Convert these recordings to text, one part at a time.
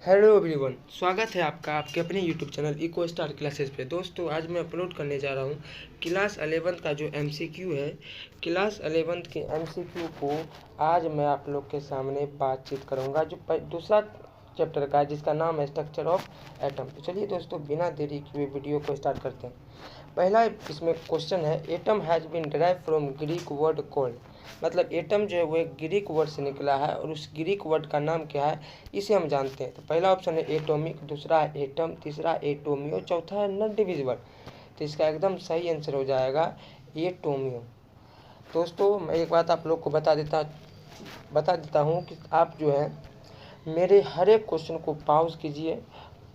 Hello everyone, स्वागत है आपका आपके अपने YouTube channel Eco Star Classes पे। दोस्तों, आज मैं अपलोड करने जा रहा हूँ क्लास 11th का जो एमसीक्यू है। क्लास 11th के एमसीक्यू को आज मैं आप लोग के सामने बातचीत करूँगा, जो दूसरा चैप्टर का है, जिसका नाम है स्ट्रक्चर ऑफ एटम। तो चलिए दोस्तों, बिना देरी किए वीडियो को स्टार्ट करते हैं। पहला इसमें क्वेश्चन है, atom has been derive from Greek word called. मतलब एटम जो है वो एक ग्रीक वर्ड से निकला है और उस ग्रीक वर्ड का नाम क्या है इसे हम जानते हैं। तो पहला ऑप्शन है एटॉमिक, दूसरा है एटम, तीसरा एटोमियो, चौथा है नॉन डिविजिबल। तो इसका एकदम सही आंसर हो जाएगा एटोमियो। दोस्तों, मैं एक बात आप लोग को बता देता हूँ कि आप जो है मेरे हर एक क्वेश्चन को पॉज कीजिए।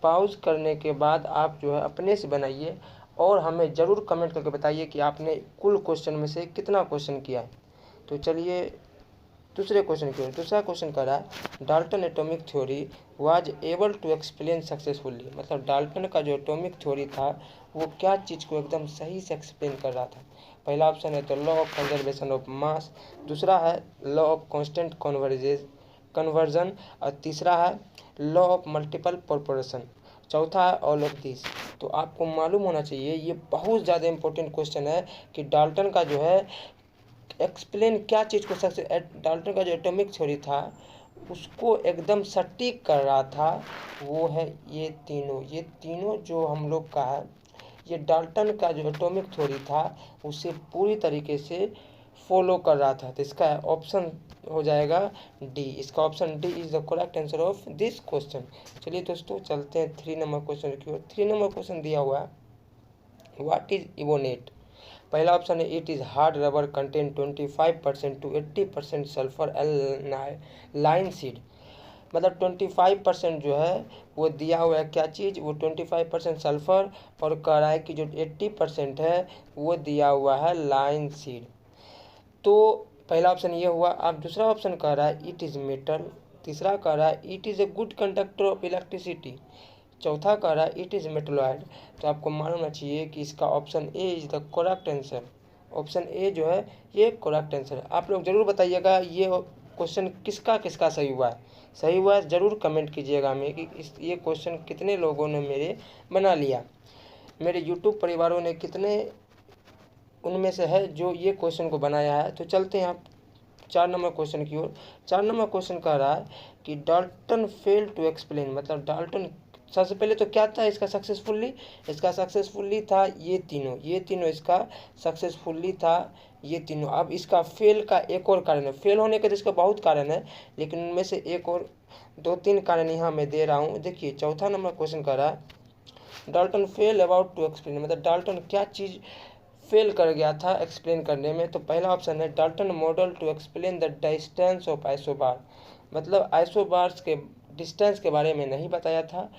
पॉज करने के बाद आप जो है अपने से बनाइए और हमें ज़रूर कमेंट करके बताइए कि आपने कुल क्वेश्चन में से कितना क्वेश्चन किया है। तो चलिए दूसरे क्वेश्चन की ओर। दूसरा क्वेश्चन कर रहा है, Dalton atomic theory was able to explain successfully. मतलब डाल्टन का जो एटॉमिक थ्योरी था वो क्या चीज़ को एकदम सही से एक्सप्लेन कर रहा था। पहला ऑप्शन है तो law of conservation of mass, दूसरा है लॉ ऑफ कांस्टेंट कन्वर्जन और तीसरा है लॉ ऑफ मल्टीपल प्रोपोर्शन, चौथा है ऑल ऑफ दिस। तो आपको मालूम होना चाहिए, ये बहुत ज़्यादा इंपॉर्टेंट क्वेश्चन है कि डाल्टन का जो है एक्सप्लेन क्या चीज़ को सबसे, डाल्टन का जो एटॉमिक थ्योरी था उसको एकदम सटीक कर रहा था। वो है ये तीनों जो हम लोग का है, ये डाल्टन का जो एटॉमिक थ्योरी था उसे पूरी तरीके से फॉलो कर रहा था। तो इसका ऑप्शन हो जाएगा डी। इसका option D is the correct answer of this question. चलिए दोस्तों, चलते हैं 3 नंबर क्वेश्चन की ओर। 3 नंबर क्वेश्चन दिया हुआ है, व्हाट इज इवोनेट। पहला ऑप्शन है it is hard rubber contain 25% to 80% sulphur line seed. मतलब 25% जो है वो दिया हुआ है क्या चीज़, वो 25% सल्फर, और कह रहा है कि जो 80% है वो दिया हुआ है लाइन सीड। तो पहला ऑप्शन ये हुआ। अब दूसरा ऑप्शन कह रहा है इट इज़ मेटल, तीसरा कह रहा है it is a good conductor of electricity, चौथा कह रहा है इट इज़ मेटलॉइड। तो आपको मालूम होना चाहिए कि इसका option A is the correct answer. Option A जो है ये करेक्ट आंसर है। आप लोग ज़रूर बताइएगा ये क्वेश्चन किसका किसका सही हुआ है। सही हुआ है ज़रूर कमेंट कीजिएगा हमें कि ये क्वेश्चन कितने लोगों ने मेरे बना लिया, मेरे यूट्यूब परिवारों ने कितने उनमें से है जो ये क्वेश्चन को बनाया है। तो चलते हैं आप 4 नंबर क्वेश्चन की ओर। 4 नंबर क्वेश्चन कह रहा है कि डाल्टन फेल टू एक्सप्लेन। मतलब डाल्टन सबसे पहले तो क्या था इसका सक्सेसफुली था ये तीनों इसका सक्सेसफुली था ये तीनों। अब इसका फेल का एक और कारण है, फेल होने के तो इसका बहुत कारण है, लेकिन उनमें से एक और 2-3 कारण यहाँ मैं दे रहा हूँ। देखिए चौथा नंबर क्वेश्चन कर रहा है Dalton fail about to explain. मतलब डाल्टन क्या चीज़ फेल कर गया था एक्सप्लेन करने में। तो पहला ऑप्शन है Dalton model to explain the distance of isobar. मतलब आइसोबार्स के डिस्टेंस के बारे में नहीं बताया था।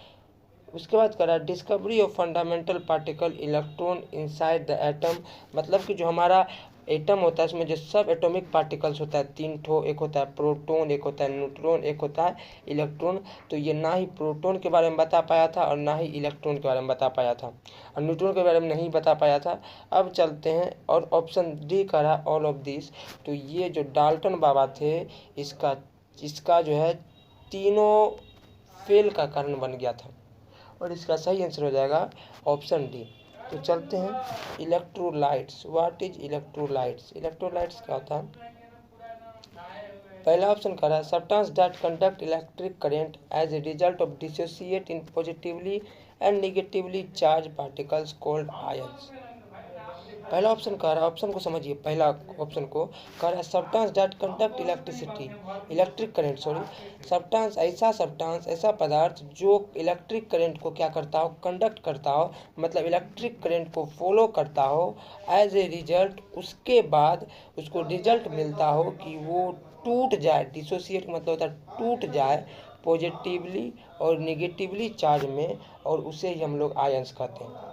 उसके बाद करा discovery of fundamental particle electron inside the atom. मतलब कि जो हमारा एटम होता है उसमें जो सब एटॉमिक पार्टिकल्स होता है 3 ठो, एक होता है प्रोटॉन, एक होता है न्यूट्रॉन, एक होता है इलेक्ट्रॉन। तो ये ना ही प्रोटॉन के बारे में बता पाया था और ना ही इलेक्ट्रॉन के बारे में बता पाया था और न्यूट्रॉन के बारे में नहीं बता पाया था। अब चलते हैं और ऑप्शन डी करा ऑल ऑफ दिस। तो ये जो डाल्टन बाबा थे इसका जो है तीनों फेल का कारण बन गया था और इसका सही आंसर हो जाएगा ऑप्शन डी। तो चलते हैं electrolytes. What is electrolytes. Electrolytes क्या होता है। पहला ऑप्शन कह रहा है substance that conduct electric current as a result of dissociate in positively and negatively charge particles called ions. पहला ऑप्शन कह रहा है, ऑप्शन को समझिए, पहला ऑप्शन को कह रहा है substance that conduct electric current substance ऐसा पदार्थ जो इलेक्ट्रिक करंट को क्या करता हो, कंडक्ट करता हो, मतलब इलेक्ट्रिक करंट को फॉलो करता हो। एज ए रिजल्ट उसके बाद उसको रिजल्ट मिलता हो कि वो टूट जाए, डिसोसिएट मतलब होता है टूट जाए पॉजिटिवली और निगेटिवली चार्ज में, और उसे ही हम लोग आयंस कहते हैं।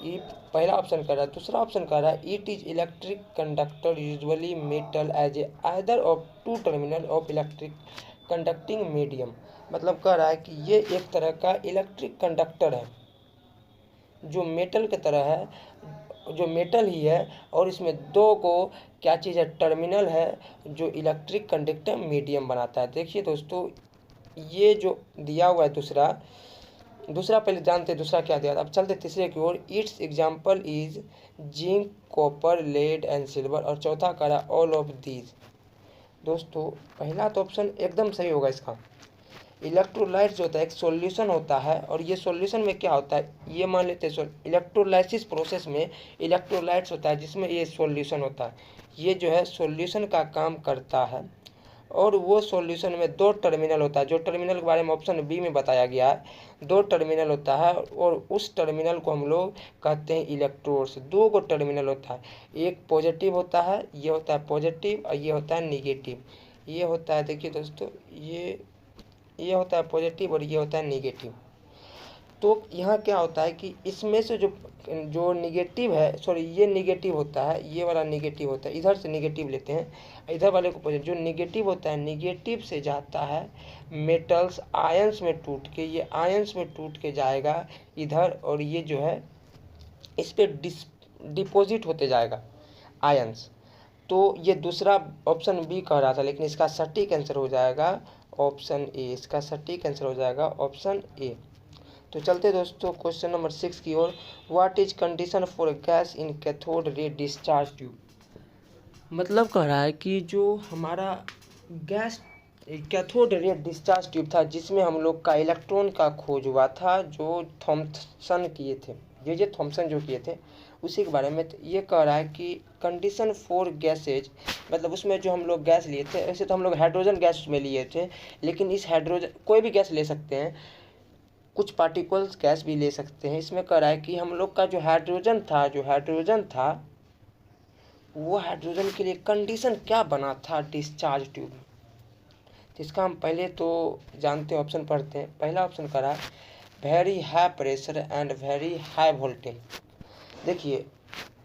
ये पहला ऑप्शन कर रहा है। दूसरा ऑप्शन कर रहा है it is electric conductor usually metal as a either of two terminal of electric conducting medium. मतलब कह रहा है कि ये एक तरह का इलेक्ट्रिक कंडक्टर है जो मेटल की तरह है, जो मेटल ही है, और इसमें 2 को क्या चीज़ है, टर्मिनल है, जो इलेक्ट्रिक कंडक्टर मीडियम बनाता है। देखिए दोस्तों, ये जो दिया हुआ है दूसरा पहले जानते हैं दूसरा क्या दिया था। अब चलते तीसरे की ओर। Its example is zinc, copper, lead and silver. और चौथा कह रहा ऑल ऑफ दीज। दोस्तों पहला तो ऑप्शन एकदम सही होगा इसका। इलेक्ट्रोलाइट्स जो होता है एक सॉल्यूशन होता है, और ये सॉल्यूशन में क्या होता है, ये मान लेते हैं इलेक्ट्रोलाइसिस प्रोसेस में इलेक्ट्रोलाइट्स होता है जिसमें ये सॉल्यूशन होता है। ये जो है सॉल्यूशन का काम करता है, और वो सॉल्यूशन में दो टर्मिनल होता है, जो टर्मिनल के बारे में ऑप्शन बी में बताया गया है। दो टर्मिनल होता है, और उस टर्मिनल को हम लोग कहते हैं इलेक्ट्रोड्स। दो को टर्मिनल होता है, एक पॉजिटिव होता है, ये होता है पॉजिटिव, और ये होता है निगेटिव। ये होता है, देखिए दोस्तों, ये होता है पॉजिटिव और ये होता है निगेटिव। तो यहाँ क्या होता है कि इसमें से जो जो निगेटिव है, सॉरी ये निगेटिव होता है, ये वाला निगेटिव होता है, इधर से निगेटिव लेते हैं, इधर वाले को पॉजिटिव। जो निगेटिव होता है, निगेटिव से जाता है मेटल्स आयंस में टूट के, ये आयंस में टूट के जाएगा इधर, और ये जो है इस पर डिपॉजिट होते जाएगा आयंस। तो ये दूसरा ऑप्शन बी कह रहा था, लेकिन इसका सटीक आंसर हो जाएगा ऑप्शन ए। इसका सटीक आंसर हो जाएगा ऑप्शन ए। तो चलते दोस्तों क्वेश्चन नंबर 6 की ओर। What is condition for gas in cathode ray discharge tube. मतलब कह रहा है कि जो हमारा gas cathode ray discharge tube था, जिसमें हम लोग का इलेक्ट्रॉन का खोज हुआ था, जो थॉमसन किए थे, ये थॉमसन जो किए थे, उसी के बारे में। तो ये कह रहा है कि कंडीशन फॉर गैसेज, मतलब उसमें जो हम लोग गैस लिए थे, वैसे तो हम लोग हाइड्रोजन गैस में लिए थे, लेकिन इस हाइड्रोजन कोई भी गैस ले सकते हैं, कुछ पार्टिकल्स गैस भी ले सकते हैं। इसमें कह रहा है कि हम लोग का जो हाइड्रोजन था वो हाइड्रोजन के लिए कंडीशन क्या बना था डिस्चार्ज ट्यूब में। तो इसका हम पहले तो जानते हैं, ऑप्शन पढ़ते हैं। पहला ऑप्शन कह रहा है very high pressure and very high voltage. देखिए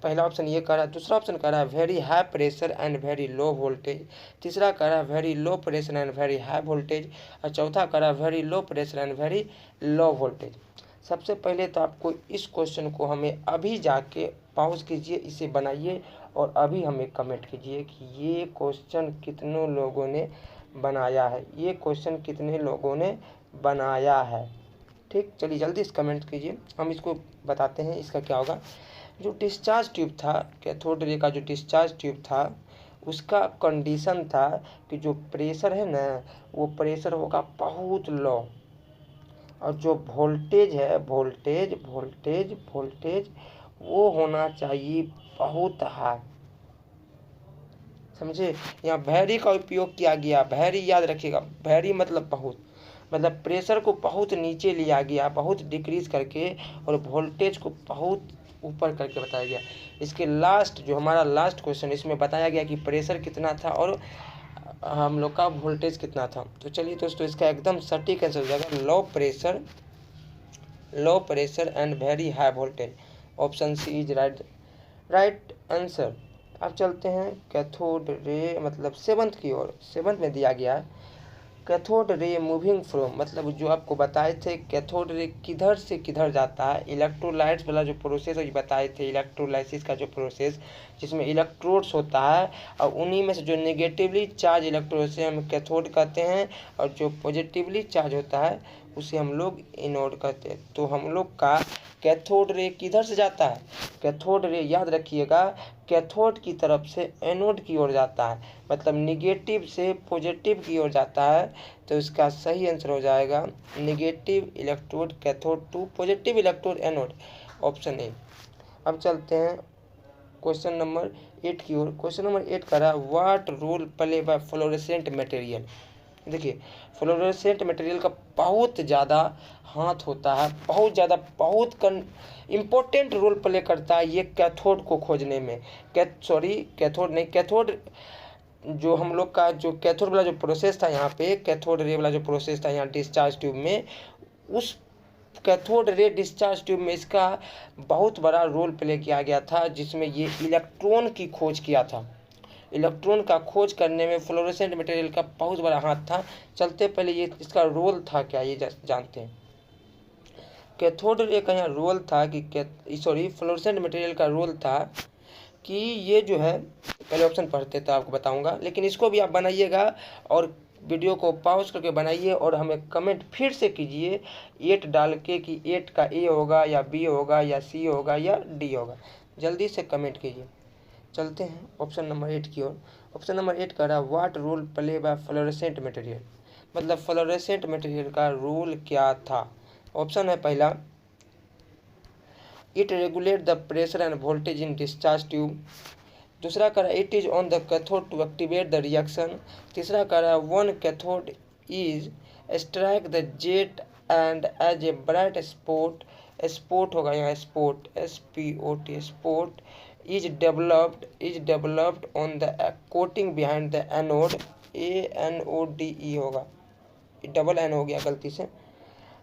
पहला ऑप्शन ये कह रहा है। दूसरा ऑप्शन कह रहा है very high pressure and very low voltage. तीसरा कह रहा है very low pressure and very high voltage. और चौथा कह रहा है very low pressure and very low voltage. सबसे पहले तो आपको इस क्वेश्चन को हमें अभी जाके पॉज कीजिए, इसे बनाइए, और अभी हमें कमेंट कीजिए कि ये क्वेश्चन कितनों लोगों ने बनाया है, ये क्वेश्चन कितने लोगों ने बनाया है। ठीक, चलिए जल्दी से कमेंट कीजिए, हम इसको बताते हैं इसका क्या होगा। जो डिस्चार्ज ट्यूब था, कैथोड रे का जो डिस्चार्ज ट्यूब था, उसका कंडीशन था कि जो प्रेशर है ना, वो प्रेशर होगा बहुत लो, और जो वोल्टेज है, वोल्टेज वो होना चाहिए बहुत हाई। समझे, यहाँ वेरी का उपयोग किया गया। वेरी याद रखिएगा, वेरी मतलब बहुत, मतलब प्रेशर को बहुत नीचे लिया गया, बहुत डिक्रीज करके, और वोल्टेज को बहुत ऊपर करके बताया गया। इसके लास्ट जो हमारा लास्ट क्वेश्चन, इसमें बताया गया कि प्रेशर कितना था और हम लोग का वोल्टेज कितना था। तो चलिए दोस्तों इसका एकदम सटीक आंसर हो जाएगा low pressure and very high voltage. Option C is right answer. अब चलते हैं कैथोड रे मतलब सेवंथ की ओर। सेवंथ में दिया गया है कैथोड रे मूविंग फ्रॉम, मतलब जो आपको बताए थे कैथोड रे किधर से किधर जाता है। इलेक्ट्रोलाइट्स वाला जो प्रोसेस है बताए थे, इलेक्ट्रोलाइसिस का जो प्रोसेस जिसमें इलेक्ट्रोड्स होता है, और उन्हीं में से जो नेगेटिवली चार्ज इलेक्ट्रोड से हम कैथोड कहते हैं, और जो पॉजिटिवली चार्ज होता है उसे हम लोग एनोड कहते हैं। तो हम लोग का कैथोड रे किधर से जाता है, कैथोड रे याद रखिएगा कैथोड की तरफ से एनोड की ओर जाता है, मतलब निगेटिव से पॉजिटिव की ओर जाता है। तो इसका सही आंसर हो जाएगा negative electrode cathode to positive electrode anode, option A. अब चलते हैं क्वेश्चन नंबर 8 की ओर। क्वेश्चन नंबर 8 कर रहा है what role play by fluorescent material. देखिए फ्लोरेसेंट मटेरियल का बहुत ज़्यादा हाथ होता है, बहुत ज़्यादा बहुत इम्पोर्टेंट रोल प्ले करता है ये कैथोड को खोजने में। कैथोड जो हम लोग का जो कैथोड वाला जो प्रोसेस था, यहाँ पे कैथोड रे वाला जो प्रोसेस था यहाँ डिस्चार्ज ट्यूब में, उस कैथोड रे डिस्चार्ज ट्यूब में इसका बहुत बड़ा रोल प्ले किया गया था, जिसमें ये इलेक्ट्रॉन की खोज किया था। इलेक्ट्रॉन का खोज करने में फ्लोरेसेंट मटेरियल का बहुत बड़ा हाथ था। चलते पहले ये इसका रोल था क्या ये जानते हैं। कैथोड रे का यहाँ रोल था कि फ्लोरेसेंट मटेरियल का रोल था कि ये जो है, पहले ऑप्शन पढ़ते तो आपको बताऊंगा, लेकिन इसको भी आप बनाइएगा और वीडियो को पॉज करके बनाइए और हमें कमेंट फिर से कीजिए 8 डाल के कि 8 का ए होगा या बी होगा या सी होगा या डी होगा। जल्दी से कमेंट कीजिए। चलते हैं ऑप्शन नंबर 8 की ओर। ऑप्शन नंबर 8 कह रहा है what role play by fluorescent material, मतलब फ्लोरेसेंट मटेरियल का रोल क्या था। ऑप्शन है पहला, it regulate the pressure and voltage in discharge tube. दूसरा कह रहा है it is on the cathode to activate the reaction. तीसरा कह रहा है one cathode is strike the jet and as a bright spot, spot होगा यहाँ spot, SPOT spot is developed on the coating behind the anode, ANODE होगा, double N हो गया गलती से।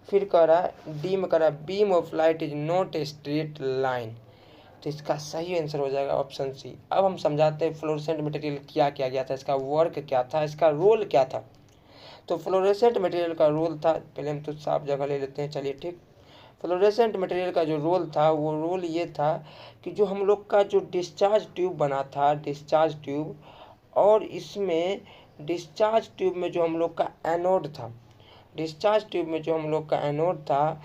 फिर कह रहा है डी में कह रहा है beam of light is not a straight line, तो इसका सही आंसर हो जाएगा ऑप्शन सी। अब हम समझाते हैं फ्लोरेसेंट मटेरियल क्या किया गया था, इसका वर्क क्या था, इसका रोल क्या था। तो फ्लोरेसेंट मटेरियल का रोल था, पहले हम तो साफ जगह ले लेते हैं, चलिए ठीक। फ्लोरेसेंट मटेरियल का जो रोल था वो रोल ये था कि जो हम लोग का जो डिस्चार्ज ट्यूब बना था, डिस्चार्ज ट्यूब, और इसमें डिस्चार्ज ट्यूब में जो हम लोग का एनोड था, डिस्चार्ज ट्यूब में जो हम लोग का एनोड था,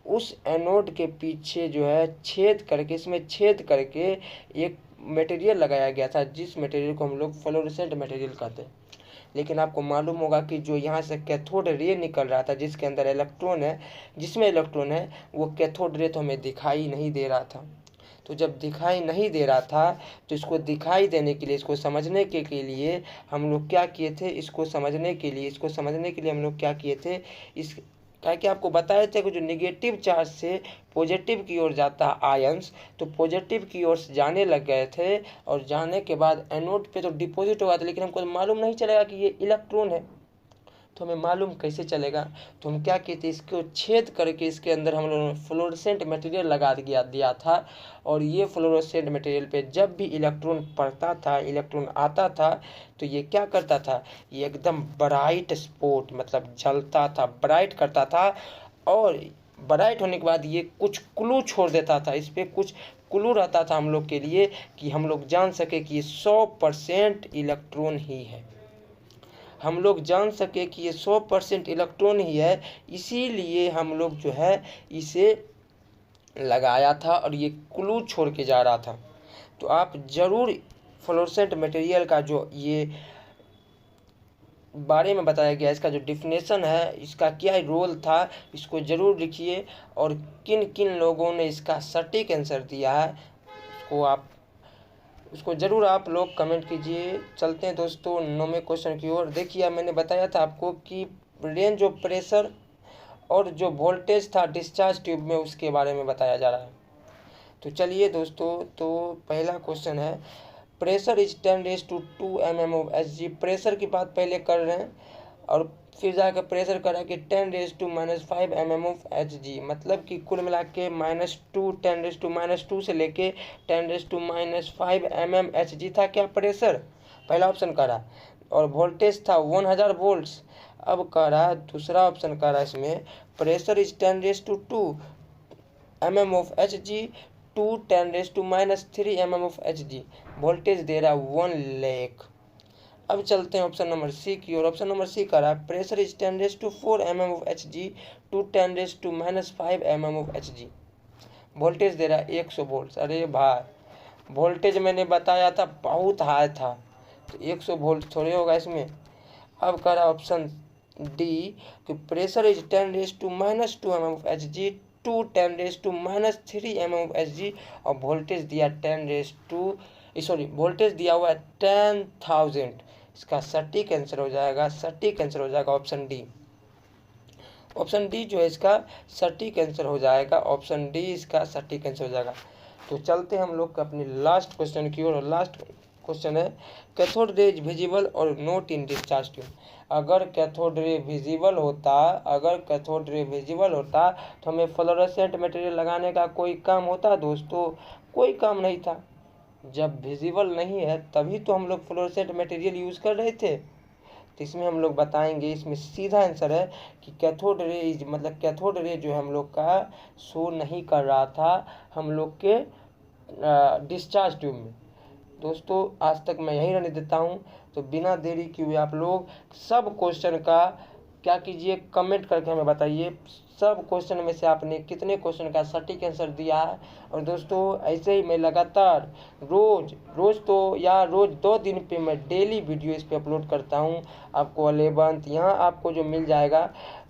उस एनोड के पीछे जो है छेद करके, इसमें छेद करके एक मटेरियल लगाया गया था, जिस मटेरियल को हम लोग फ्लोरेसेंट मटेरियल कहते हैं। लेकिन आपको मालूम होगा कि जो यहाँ से कैथोड रे निकल रहा था, जिसके अंदर इलेक्ट्रॉन है, जिसमें इलेक्ट्रॉन है, वो कैथोड रे तो हमें दिखाई नहीं दे रहा था। तो जब दिखाई नहीं दे रहा था तो इसको दिखाई देने के लिए, इसको समझने के लिए हम लोग क्या किए थे, इसको समझने के लिए हम लोग क्या किए थे, इस क्या कि आपको बताए थे कि जो निगेटिव चार्ज से पॉजिटिव की ओर जाता है आयंस, तो पॉजिटिव की ओर जाने लग गए थे, और जाने के बाद एनोड पे तो डिपॉजिट हुआ था, लेकिन हमको मालूम नहीं चलेगा कि ये इलेक्ट्रॉन है। तो हमें मालूम कैसे चलेगा, तो हम क्या किए थे, इसको छेद करके इसके अंदर हम लोगों ने फ्लोरेसेंट मटेरियल लगा दिया था, और ये फ्लोरेसेंट मटेरियल पे जब भी इलेक्ट्रॉन पड़ता था, इलेक्ट्रॉन आता था, तो ये क्या करता था, ये एकदम ब्राइट स्पॉट, मतलब जलता था, ब्राइट करता था, और ब्राइट होने के बाद ये कुछ क्लू छोड़ देता था, इस पर कुछ क्लू रहता था हम लोग के लिए, कि हम लोग जान सके कि ये 100% इलेक्ट्रॉन ही है, हम लोग जान सके कि ये 100% इलेक्ट्रॉन ही है, इसीलिए हम लोग जो है इसे लगाया था, और ये क्लू छोड़ के जा रहा था। तो आप ज़रूर फ्लोरेसेंट मटेरियल का जो ये बारे में बताया गया, इसका जो डिफिनेशन है, इसका क्या रोल था, इसको ज़रूर लिखिए, और किन किन लोगों ने इसका सटीक आंसर दिया है उसको ज़रूर आप लोग कमेंट कीजिए। चलते हैं दोस्तों 9वें क्वेश्चन की ओर। देखिए मैंने बताया था आपको कि रेंज ऑफ प्रेशर और जो वोल्टेज था डिस्चार्ज ट्यूब में, उसके बारे में बताया जा रहा है। तो चलिए दोस्तों, तो पहला क्वेश्चन है pressure is 10⁻² mm of Hg। Pressure की बात पहले कर रहे हैं, और फिर जाकर प्रेशर करा कि 10⁻⁻5 mm ऑफ Hg, मतलब कि कुल मिला के -2 10⁻⁻2 से लेके 10⁻⁻5 mm Hg था क्या प्रेशर, पहला ऑप्शन करा, और वोल्टेज था 1000 वोल्ट्स। अब कह रहा है दूसरा ऑप्शन कह रहा है इसमें pressure is 10⁻2 mm of Hg to 10⁻³ mm of Hg, voltage दे रहा है 1 लाख। अब चलते हैं ऑप्शन नंबर सी की ओर। ऑप्शन नंबर सी कह रहा है pressure is 10⁻⁴ mm of Hg to 10⁻⁻5 mm of Hg, voltage दे रहा है 100 वोल्ट। अरे भाई, वोल्टेज मैंने बताया था बहुत हाई था, तो 100 वोल्ट थोड़े होगा इसमें। अब कह रहा है ऑप्शन डी कि pressure is 10⁻⁻2 mm of Hg to 10⁻⁻3 mm of Hg, और वोल्टेज दिया वोल्टेज दिया हुआ है 10,000। इसका सटीक आंसर हो जाएगा ऑप्शन डी। ऑप्शन डी जो है इसका सटीक आंसर हो जाएगा, ऑप्शन डी इसका सटीक आंसर हो जाएगा। तो चलते हैं हम लोग अपनी लास्ट क्वेश्चन की ओर, और लास्ट क्वेश्चन है कैथोड रे इज विजिबल और नॉट इन डिस्चार्ज ट्यूब। अगर कैथोड रे विजिबल होता तो हमें फ्लोरेसेंट मटेरियल लगाने का कोई काम होता दोस्तों, कोई काम नहीं था। जब विजिबल नहीं है तभी तो हम लोग फ्लोरेसेंट मटेरियल यूज़ कर रहे थे। तो इसमें हम लोग बताएंगे, इसमें सीधा आंसर है कि कैथोड रे मतलब कैथोड रे जो हम लोग का शो नहीं कर रहा था हम लोग के डिस्चार्ज ट्यूब में। दोस्तों आज तक मैं यहीं रहने देता हूँ, तो बिना देरी किए आप लोग सब क्वेश्चन का क्या कीजिए, कमेंट करके हमें बताइए सब क्वेश्चन में से आपने कितने क्वेश्चन का सटीक आंसर दिया है। और दोस्तों ऐसे ही मैं लगातार रोज तो या रोज 2 दिन पे मैं डेली वीडियो इस पे अपलोड करता हूँ। आपको 11th यहाँ आपको जो मिल जाएगा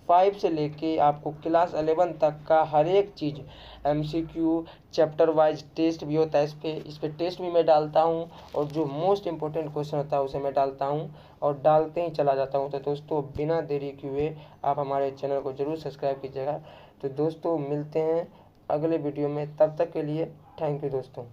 5 से लेके आपको क्लास 11 तक का हर एक चीज़ MCQ चैप्टर वाइज टेस्ट भी होता है। इस पे टेस्ट भी मैं डालता हूँ और जो मोस्ट इम्पोर्टेंट क्वेश्चन होता है उसे मैं डालता हूँ और डालते ही चला जाता हूँ। तो दोस्तों बिना देरी किए आप हमारे चैनल को ज़रूर सब्सक्राइब कीजिएगा। तो दोस्तों मिलते हैं अगले वीडियो में, तब तक के लिए थैंक यू दोस्तों।